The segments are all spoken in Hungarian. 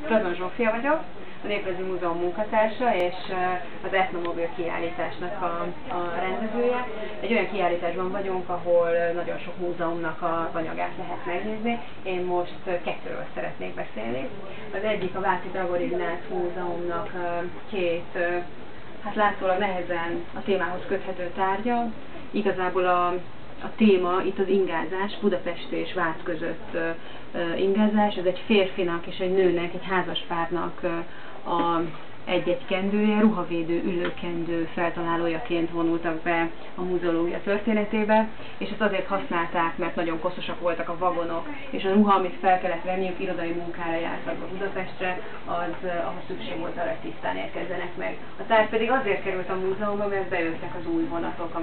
Prazon Zsófia vagyok, a Néprajzi Múzeum munkatársa és az Etnomobil kiállításnak a rendezője. Egy olyan kiállításban vagyunk, ahol nagyon sok múzeumnak az anyagát lehet megnézni. Én most kettőről szeretnék beszélni. Az egyik a Váci Dragor Ignác Múzeumnak két, hát látszólag nehezen a témához köthető tárgya. Igazából a téma itt az ingázás, Budapest és Vác között ingázás. Ez egy férfinak és egy nőnek, egy házaspárnak egy-egy kendője, ruhavédő, ülőkendő feltalálójaként vonultak be a muzeológia történetébe, és ezt azért használták, mert nagyon koszosak voltak a vagonok, és a ruha, amit fel kellett venniük, irodai munkára jártak a Budapestre, ahhoz szükség volt arra, hogy tisztán érkezzenek meg. A tárgy pedig azért került a múzeumba, mert bejöttek az új vonatok,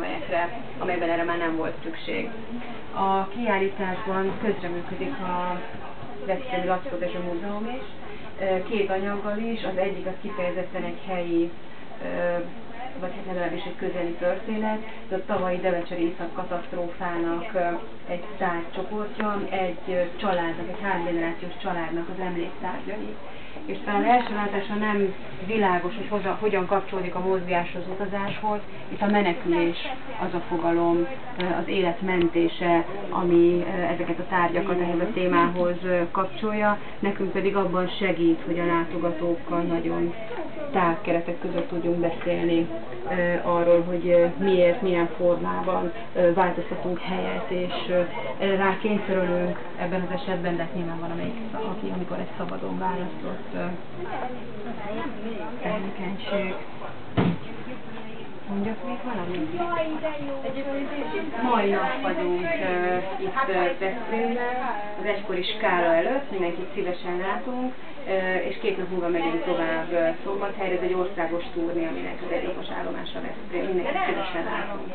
amelyben erre már nem volt szükség. A kiállításban közreműködik a Veszprémi Lackódezső Múzeum is, két anyaggal is, az egyik az kifejezetten egy helyi, vagy legalábbis egy közeli történet, ez a tavalyi devecseri iszap katasztrófának egy tárgycsoportja, egy családnak, egy 3 generációs családnak az emléktárgyai. És talán első látásra nem világos, hogy hogyan kapcsolódik a mozgáshoz, utazáshoz. Itt a menekülés az a fogalom, az élet mentése, ami ezeket a tárgyakat ehhez a témához kapcsolja. Nekünk pedig abban segít, hogy a látogatókkal nagyon tág keretek között tudjunk beszélni arról, hogy miért, milyen formában változtatunk helyet, és rá kényszerülünk ebben az esetben, de hát nyilván van amikor egy szabadon választott tevékenység. Mondjak még valamit? Mai nap vagyunk itt Veszprémben, az egykori Skála előtt, mindenkit szívesen látunk, és 2 nap múlva megyünk tovább Szombathelyre, ez egy országos turné, aminek az egyik állomása Veszprém, mindenkit szívesen látunk.